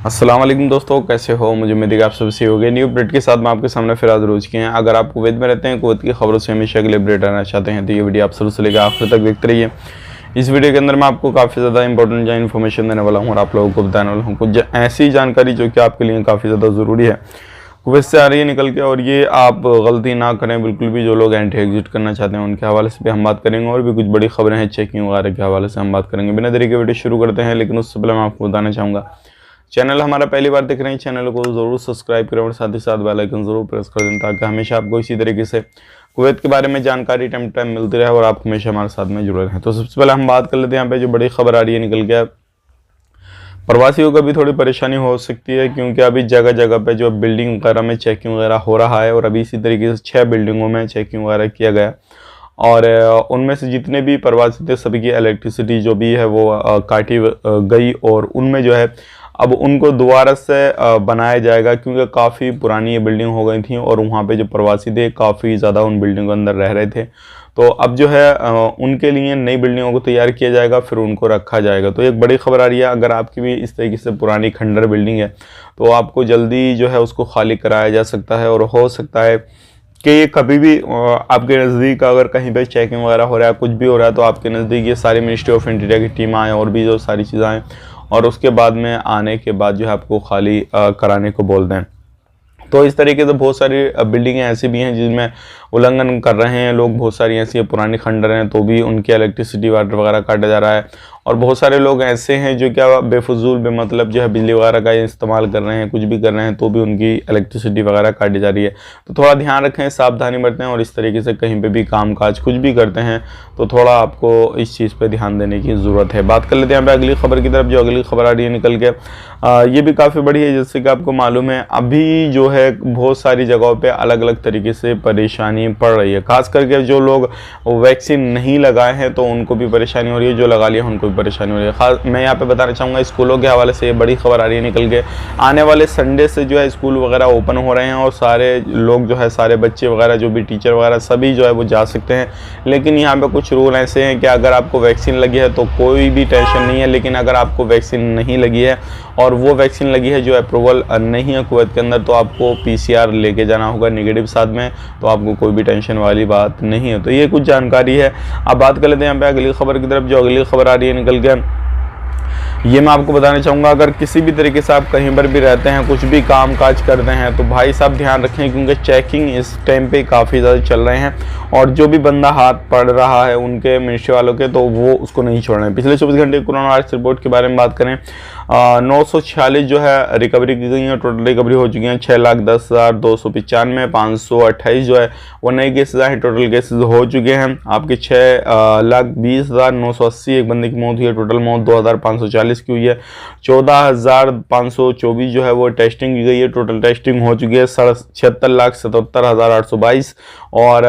अस्सलाम वालेकुम दोस्तों, कैसे हो? मुझे उम्मीद है कि आप सब सही हो गए। न्यू अपडेट के साथ मैं आपके सामने फिर हाजिर हो चुके हैं। अगर आप कुवैत में रहते हैं, कुवैत की खबरों से हमेशा के लिए अपडेट रहना चाहते हैं तो ये वीडियो आप शुरू से लेकर आखिर तक देखते रहिए। इस वीडियो के अंदर मैं आपको काफ़ी ज़्यादा इंपॉर्टेंट इन्फॉर्मेशन देने वाला हूँ और आप लोगों को बताने वाला हूँ कुछ ऐसी जानकारी जो कि आपके लिए काफ़ी ज़्यादा ज़रूरी है। कुवैत से आ रही है निकल के, और ये आप गलती ना करें बिल्कुल भी। जो लोग एंटी एग्जिट करना चाहते हैं उनके हवाले से भी हम बात करेंगे, और भी कुछ बड़ी खबरें हैं चेकिंग वगैरह के हवाले से हम बात करेंगे। बिना देरी के वीडियो शुरू करते हैं, लेकिन उससे पहले मैं आपको बताना चाहूँगा, चैनल हमारा पहली बार देख रहे हैं, चैनल को ज़रूर सब्सक्राइब करें और साथ ही साथ बेल आइकन ज़रूर प्रेस कर दें, ताकि हमेशा आपको इसी तरीके से कुवैत के बारे में जानकारी टाइम टाइम मिलती रहे और आप हमेशा हमारे साथ में जुड़े रहें। तो सबसे पहले हम बात कर लेते हैं यहाँ पे जो बड़ी खबर आ रही है निकल के। प्रवासियों को भी थोड़ी परेशानी हो सकती है, क्योंकि अभी जगह जगह पे जो बिल्डिंग वगैरह में चेकिंग वगैरह हो रहा है, और अभी इसी तरीके से 6 बिल्डिंगों में चेकिंग वगैरह किया गया, और उनमें से जितने भी प्रवासी थे सभी की इलेक्ट्रिसिटी जो भी है वो काटी गई, और उनमें जो है अब उनको दोबारा से बनाया जाएगा, क्योंकि काफ़ी पुरानी ये बिल्डिंग हो गई थी और वहाँ पे जो प्रवासी थे काफ़ी ज़्यादा उन बिल्डिंगों के अंदर रह रहे थे। तो अब जो है उनके लिए नई बिल्डिंगों को तैयार किया जाएगा, फिर उनको रखा जाएगा। तो एक बड़ी खबर आ रही है, अगर आपकी भी इस तरीके से पुरानी खंडर बिल्डिंग है तो आपको जल्दी जो है उसको खाली कराया जा सकता है, और हो सकता है कि ये कभी भी आपके नज़दीक अगर कहीं पे चेकिंग वगैरह हो रहा है, कुछ भी हो रहा है, तो आपके नज़दीक ये सारी मिनिस्ट्री ऑफ इंटीरियर की टीम आए और भी जो सारी चीज़ें आएँ, और उसके बाद में आने के बाद जो है आपको खाली कराने को बोल दें। तो इस तरीके से बहुत सारी बिल्डिंगें ऐसी भी हैं जिनमें उल्लंघन कर रहे हैं लोग। बहुत सारी ऐसी पुरानी खंडर हैं तो भी उनकी इलेक्ट्रिसिटी वाटर वगैरह काटा जा रहा है, और बहुत सारे लोग ऐसे हैं जो क्या बेफजूल बेमतलब जो है बिजली वगैरह का इस्तेमाल कर रहे हैं, कुछ भी कर रहे हैं, तो भी उनकी इलेक्ट्रिसिटी वगैरह काटी जा रही है। तो थोड़ा ध्यान रखें, सावधानी बरतें, और इस तरीके से कहीं पे भी काम काज कुछ भी करते हैं तो थोड़ा आपको इस चीज़ पे ध्यान देने की ज़रूरत है। बात कर लेते हैं यहाँ पे अगली खबर की तरफ। जो अगली खबर आ रही है निकल के, ये भी काफ़ी बड़ी है। जैसे कि आपको मालूम है, अभी जो है बहुत सारी जगहों पे अलग अलग तरीके से परेशानी पड़ रही है। खास करके जो लोग वैक्सीन नहीं लगाए हैं तो उनको भी परेशानी हो रही है, जो लगा लिया उनको भी परेशानी हो रही है। खास मैं यहाँ पे बताना चाहूँगा, स्कूलों के हवाले से ये बड़ी खबर आ रही है निकल के। आने वाले संडे से जो है स्कूल वगैरह ओपन हो रहे हैं, और सारे लोग जो है, सारे बच्चे वगैरह जो भी टीचर वगैरह सभी जो है वो जा सकते हैं। लेकिन यहाँ पे कुछ रूल ऐसे हैं कि अगर आपको वैक्सीन लगी है तो कोई भी टेंशन नहीं है, लेकिन अगर आपको वैक्सीन नहीं लगी है और वो वैक्सीन लगी है जो अप्रूवल नहीं है कुवैत के अंदर, तो आपको PCR लेके जाना होगा नेगेटिव साथ में, तो आपको कोई भी टेंशन वाली बात नहीं है। तो ये कुछ जानकारी है। अब बात कर लेते हैं यहाँ पे अगली खबर की तरफ। जो अगली खबर आ रही है निकल के, ये मैं आपको बताना चाहूँगा, अगर किसी भी तरीके से आप कहीं पर भी रहते हैं, कुछ भी काम काज करते हैं, तो भाई साहब ध्यान रखें, क्योंकि चेकिंग इस टाइम पे काफ़ी ज़्यादा चल रहे हैं, और जो भी बंदा हाथ पड़ रहा है उनके मिनिस्ट्री वालों के, तो वो उसको नहीं छोड़ रहे हैं। पिछले 24 घंटे कोरोना वायरस रिपोर्ट के बारे में बात करें, 946 जो है रिकवरी की गई है। टोटल रिकवरी हो चुकी हैं 6,10,295। 528 जो है वो नए केसेज आए हैं। टोटल केसेज हो चुके हैं आपके 6,20,980। एक बंदे की मौत हुई है। टोटल मौत 2,540 की हुई है। 14,524 जो है वो टेस्टिंग की गई है। टोटल टेस्टिंग हो चुकी है 76,77,822, और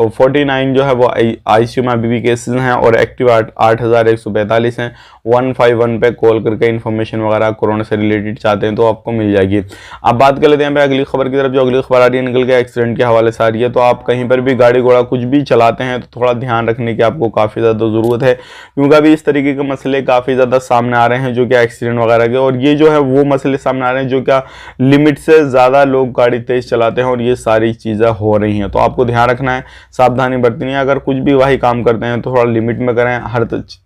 49 जो है वो ICU में अभी भी केसेज हैं, और एक्टिव 8,145 हैं। 151 पे कॉल करके इन्फॉर्मेशन वगैरह कोरोना से रिलेटेड चाहते हैं तो आपको मिल जाएगी। अब बात कर लेते हैं अगली खबर की तरफ। जो अगली खबर आ रही है निकल के एक्सीडेंट के हवाले से आ रही है। तो आप कहीं पर भी गाड़ी घोड़ा कुछ भी चलाते हैं तो थोड़ा ध्यान रखने की आपको काफ़ी ज़्यादा ज़रूरत है, क्योंकि अभी इस तरीके के मसले काफ़ी ज़्यादा सामने आ रहे हैं जो कि एक्सीडेंट वगैरह के, और ये जो है वो मसले सामने आ रहे हैं जो क्या लिमिट से ज़्यादा लोग गाड़ी तेज़ चलाते हैं, और ये सारी चीज़ें हो रही हैं। तो आपको ध्यान रखना है, सावधानी बरतनी है। अगर कुछ भी वही काम करते हैं तो थोड़ा लिमिट में करें। हर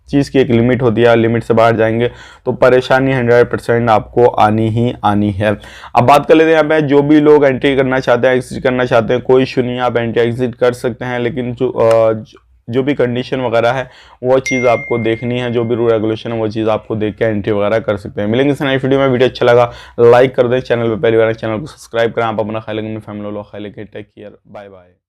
चीज़ की एक लिमिट होती है, लिमिट से बाहर जाएंगे तो परेशानी 100% आपको आनी ही आनी है। अब बात कर लेते हैं यहाँ पे, जो भी लोग एंट्री करना चाहते हैं, एग्जिट करना चाहते हैं, कोई इशू नहीं है, आप एंट्री एग्जिट कर सकते हैं, लेकिन जो भी कंडीशन वगैरह है वो चीज़ आपको देखनी है। जो भी रूल रेगुलेशन है वो चीज़ आपको देख के एंट्री वगैरह कर सकते हैं। मिलेंगे इस नई वीडियो में। वीडियो अच्छा लगा लाइक कर दें, चैनल पर पहली बार चैनल को सब्सक्राइब करें। आप अपना ख्याल रखें, फैमिली लो ख्याल रखें। Take care, bye bye.